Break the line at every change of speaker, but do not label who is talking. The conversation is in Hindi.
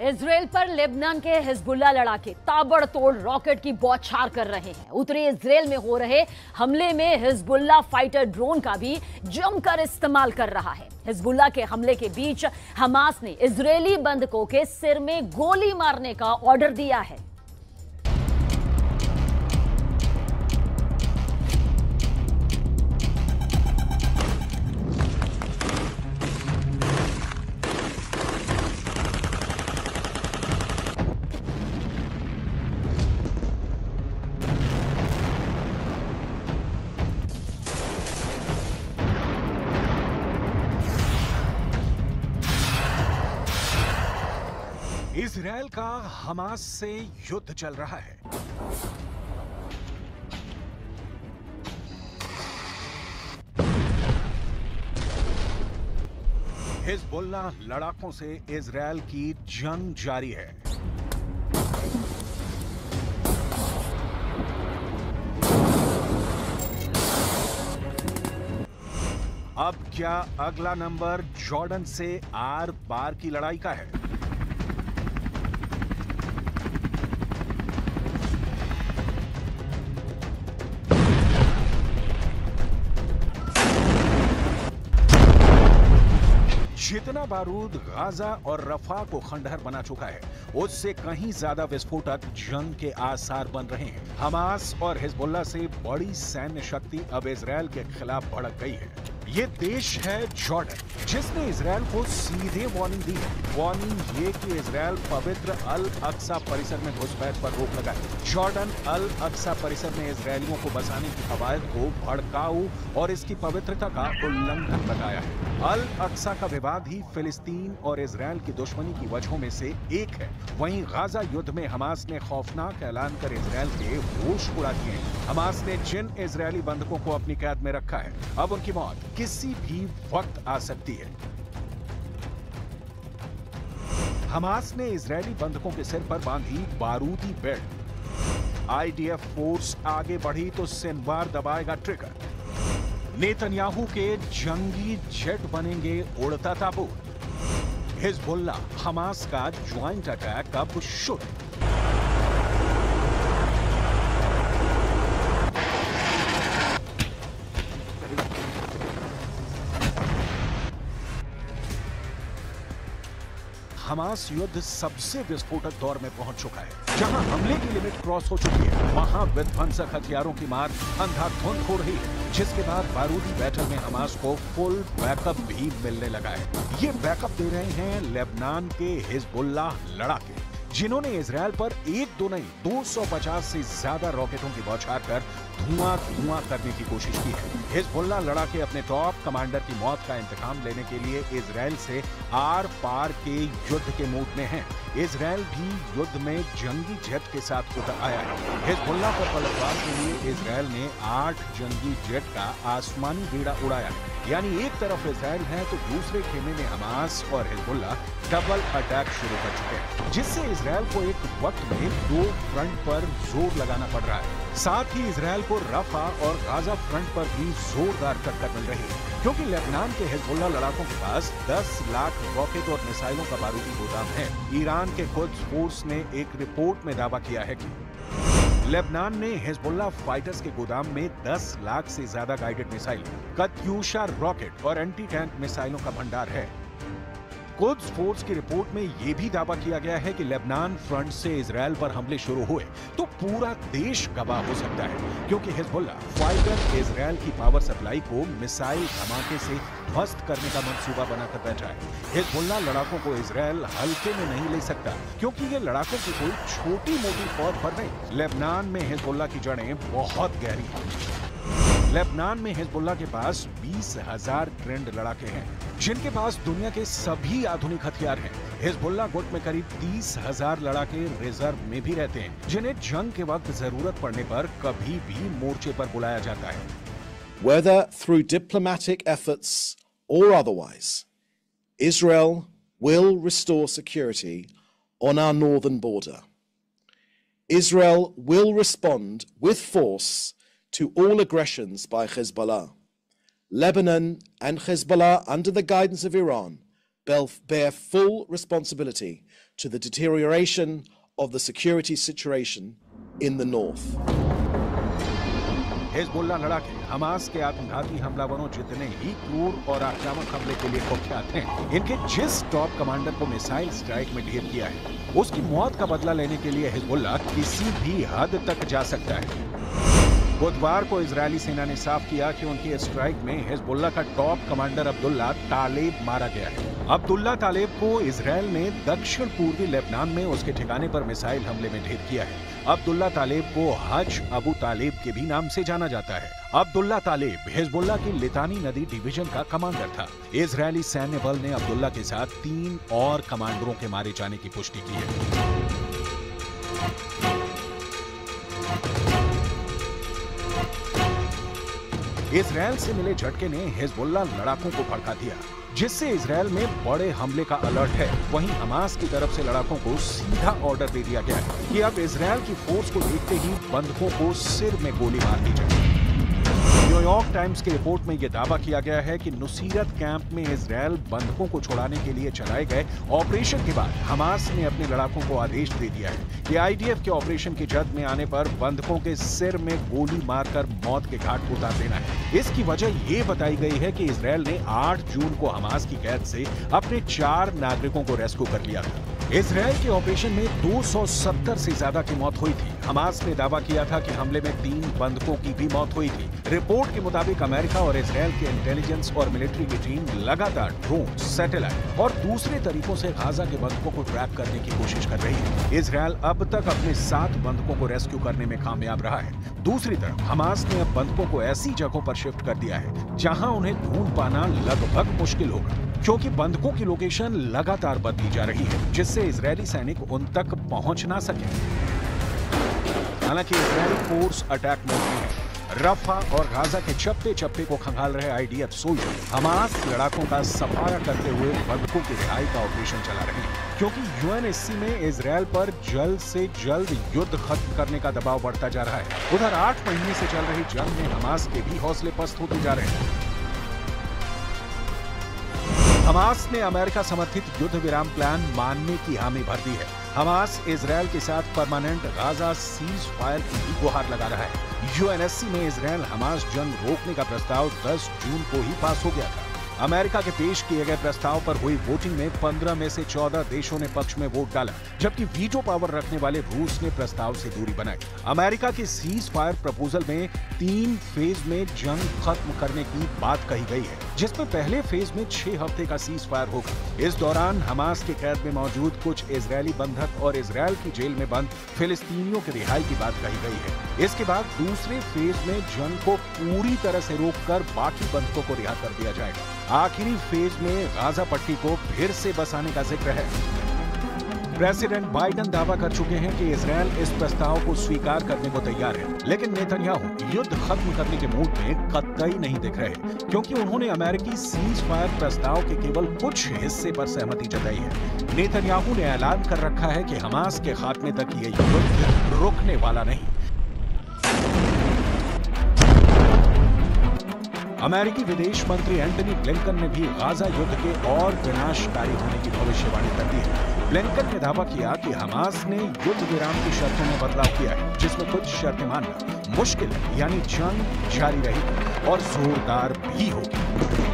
इजराइल पर लेबनान के हिजबुल्ला लड़ाके ताबड़तोड़ रॉकेट की बौछार कर रहे हैं। उत्तरी इजराइल में हो रहे हमले में हिजबुल्ला फाइटर ड्रोन का भी जमकर इस्तेमाल कर रहा है। हिजबुल्ला के हमले के बीच हमास ने इजरायली बंधकों के सिर में गोली मारने का ऑर्डर दिया है।
इजराइल का हमास से युद्ध चल रहा है। हिजबुल्ला लड़ाकों से इजराइल की जंग जारी है। अब क्या अगला नंबर जॉर्डन से आर पार की लड़ाई का है? जितना बारूद गाजा और रफा को खंडहर बना चुका है, उससे कहीं ज्यादा विस्फोटक जंग के आसार बन रहे हैं। हमास और हिजबुल्ला से बड़ी सैन्य शक्ति अब इजराइल के खिलाफ भड़क गई है। ये देश है जॉर्डन, जिसने इजराइल को सीधे वार्निंग दी है। वार्निंग ये कि इजराइल पवित्र अल अक्सा परिसर में घुसपैठ पर रोक लगाए। जॉर्डन अल अक्सा परिसर में इजरायलियों को बसाने की कवायद को भड़काऊ और इसकी पवित्रता का उल्लंघन बताया है। अल अक्सा का विवाद ही फिलिस्तीन और इजराइल की दुश्मनी की वजहों में से एक है। वहीं गाजा युद्ध में हमास ने खौफनाक ऐलान कर इजराइल के होश उड़ा दिए हैं। हमास ने जिन इजरायली बंधकों को अपनी कैद में रखा है, अब उनकी मौत किसी भी वक्त आ सकती है। हमास ने इजरायली बंधकों के सिर पर बांधी बारूदी बेल्ट। आईडीएफ फोर्स आगे बढ़ी तो सिनवार दबाएगा ट्रिगर। नेतन्याहू के जंगी जेट बनेंगे उड़ता ताबूत। हिजबुल्ला हमास का ज्वाइंट अटैक अब शुरू। हमास युद्ध सबसे विस्फोटक दौर में पहुंच चुका है। जहां हमले की लिमिट क्रॉस हो चुकी है, वहां विध्वंसक हथियारों की मार अंधाधुंध हो रही है, जिसके बाद बारूदी बैटल में हमास को फुल बैकअप भी मिलने लगा है। ये बैकअप दे रहे हैं लेबनान के हिजबुल्ला लड़ाके, जिन्होंने इजराइल पर एक दो नहीं 250 से ज्यादा रॉकेटों की बौछार कर धुआं करने की कोशिश की है। हिजबुल्ला लड़ाके अपने टॉप कमांडर की मौत का इंतकाम लेने के लिए इजराइल से आर पार के युद्ध के मूड में है। इजराइल भी युद्ध में जंगी जेट के साथ उतर आया है। हिजबुल्ला पर पलटवार के लिए इजराइल ने 8 जंगी जेट का आसमानी बेड़ा उड़ाया है। यानी एक तरफ इजराइल है तो दूसरे खेमे में हमास और हिजबुल्ला डबल अटैक शुरू कर चुके हैं, जिससे इजराइल को एक वक्त में 2 फ्रंट पर जोर लगाना पड़ रहा है। साथ ही इजराइल को रफा और गाजा फ्रंट पर भी जोरदार टक्कर मिल रही है, क्योंकि लेबनान के हिजबुल्ला लड़ाकों के पास 10 लाख रॉकेट और मिसाइलों का बारूदी गोदाम है। ईरान के कुद्स फोर्स ने एक रिपोर्ट में दावा किया है कि लेबनान में हिजबुल्ला फाइटर्स के गोदाम में 10 लाख से ज्यादा गाइडेड मिसाइल, कत्यूशा रॉकेट और एंटी टैंक मिसाइलों का भंडार है। कुद्स फोर्स की रिपोर्ट में यह भी दावा किया गया है कि लेबनान फ्रंट से इजराइल पर हमले शुरू हुए तो पूरा देश गवाह हो सकता है, क्योंकि हिजबुल्ला फाइटर इजराइल की पावर सप्लाई को मिसाइल धमाके से ध्वस्त करने का मंसूबा बनाकर बैठा है। हिजबुल्ला लड़ाकों को इजराइल हल्के में नहीं ले सकता, क्योंकि ये लड़ाकों की कोई छोटी मोटी फौज पर नहीं। लेबनान में हिजबुल्ला की जड़ें बहुत गहरी हैं। लेबनान में हिजबुल्ला के पास 20,000 ट्रेंड लड़ाके हैं, जिनके पास दुनिया के सभी आधुनिक हथियार हैं। हिजबुल्ला गुट में करीब 30,000 लड़ाके रिजर्व में भी रहते हैं, जिन्हें जंग के वक्त जरूरत पड़ने पर कभी भी मोर्चे पर बुलाया जाता है।
Whether through diplomatic efforts or otherwise, Israel will restore security on our northern border. Israel will respond with force to all aggressions by Hezbollah. Lebanon and Hezbollah, under the guidance of Iran, bear full responsibility to the deterioration of the security situation in the north.
Hezbollah लड़ाके हमास के आत्मघाती हमलावरों जितने ही क्रूर और आक्रामक हमले के लिए कुख्यात हैं, इनके जिस टॉप कमांडर को मिसाइल स्ट्राइक में ढेर किया है, उसकी मौत का बदला लेने के लिए हिजबुल्लाह किसी भी हद तक जा सकता है। बुधवार को इजरायली सेना ने साफ किया कि उनकी स्ट्राइक में हिजबुल्लाह का टॉप कमांडर अब्दुल्ला तालेब मारा गया है। अब्दुल्ला तालेब को इजरायल ने दक्षिण पूर्वी लेबनान में उसके ठिकाने पर मिसाइल हमले में ढेर किया है। अब्दुल्ला तालेब को हज अबू तालेब के भी नाम से जाना जाता है। अब्दुल्ला तालेब हिजबुल्लाह की लितानी नदी डिवीजन का कमांडर था। इजरायली सैन्य बल ने अब्दुल्ला के साथ 3 और कमांडरों के मारे जाने की पुष्टि की है। इजरायल से मिले झटके ने हिजबुल्लाह लड़ाकों को भड़का दिया, जिससे इजरायल में बड़े हमले का अलर्ट है। वहीं हमास की तरफ से लड़ाकों को सीधा ऑर्डर दे दिया गया है कि अब इजरायल की फोर्स को देखते ही बंधकों को सिर में गोली मार दी जाए। न्यूयॉर्क टाइम्स की रिपोर्ट में यह दावा किया गया है कि नुसीरत कैंप में इजरायल बंधकों को छुड़ाने के लिए चलाए गए ऑपरेशन के बाद हमास ने अपने लड़ाकों को आदेश दे दिया है कि आईडीएफ के ऑपरेशन की जद में आने पर बंधकों के सिर में गोली मारकर मौत के घाट को उतार देना है। इसकी वजह ये बताई गई है कि इजरायल ने 8 जून को हमास की कैद से अपने 4 नागरिकों को रेस्क्यू कर लिया था। इजरायल के ऑपरेशन में 270 से ज्यादा की मौत हुई थी। हमास ने दावा किया था कि हमले में 3 बंधकों की भी मौत हुई थी। रिपोर्ट के मुताबिक अमेरिका और इजरायल के इंटेलिजेंस और मिलिट्री की टीम लगातार ड्रोन, सैटेलाइट और दूसरे तरीकों से गाजा के बंधकों को ट्रैक करने की कोशिश कर रही है। इजरायल अब तक अपने 7 बंधकों को रेस्क्यू करने में कामयाब रहा है। दूसरी तरफ हमास ने अब बंधकों को ऐसी जगहों पर शिफ्ट कर दिया है जहां उन्हें ढूंढ पाना लगभग मुश्किल होगा, क्योंकि बंधकों की लोकेशन लगातार बदली जा रही है, जिससे इजरायली सैनिक उन तक पहुंच ना सके। हालांकि इजरायली फोर्स अटैक मोड में है। रफा और गाजा के चप्पे चप्पे को खंगाल रहे आईडीएफ सोल्जर हमास लड़ाकों का सफाया करते हुए बंधकों की रिहाई का ऑपरेशन चला रहे हैं, क्योंकि यूएनएससी में इजरायल पर जल्द से जल्द युद्ध खत्म करने का दबाव बढ़ता जा रहा है। उधर 8 महीने से चल रही जंग में हमास के भी हौसले पस्त होते जा रहे हैं। हमास ने अमेरिका समर्थित युद्ध विराम प्लान मानने की हामी भर दी है। हमास इजरायल के साथ परमानेंट गाजा सीज फायर की भी गुहार लगा रहा है। यूएनएससी में इजरायल हमास जंग रोकने का प्रस्ताव 10 जून को ही पास हो गया था। अमेरिका के पेश किए गए प्रस्ताव पर हुई वोटिंग में 15 में से 14 देशों ने पक्ष में वोट डाला, जबकि वीटो पावर रखने वाले रूस ने प्रस्ताव से दूरी बनाई। अमेरिका के सीज फायर प्रपोजल में 3 फेज में जंग खत्म करने की बात कही गई है, जिसमें पहले फेज में 6 हफ्ते का सीज फायर होगा। इस दौरान हमास के कैद में मौजूद कुछ इजरायली बंधक और इजरायल की जेल में बंद फिलिस्तीनियों की रिहाई की बात कही गई है। इसके बाद दूसरे फेज में जंग को पूरी तरह से रोककर बाकी बंधकों को रिहा कर दिया जाएगा। आखिरी फेज में गाजा पट्टी को फिर से बसाने का जिक्र है। प्रेसिडेंट बाइडेन दावा कर चुके हैं कि इजरायल इस प्रस्ताव को स्वीकार करने को तैयार है, लेकिन नेतन्याहू युद्ध खत्म करने के मूड में कतई नहीं दिख रहे, क्योंकि उन्होंने अमेरिकी सीज फायर प्रस्ताव के केवल कुछ हिस्से पर सहमति जताई है। नेतन्याहू ने ऐलान कर रखा है कि हमास के खात्मे तक ये युद्ध रुकने वाला नहीं। अमेरिकी विदेश मंत्री एंटनी ब्लिंकन ने भी गाजा युद्ध के और विनाशकारी होने की भविष्यवाणी कर दी है। ब्लिंकन ने दावा किया कि हमास ने युद्ध विराम की शर्तों में बदलाव किया है, जिसमें कुछ शर्तें मानना मुश्किल है, यानी जंग जारी रहेगी और जोरदार भी होगी।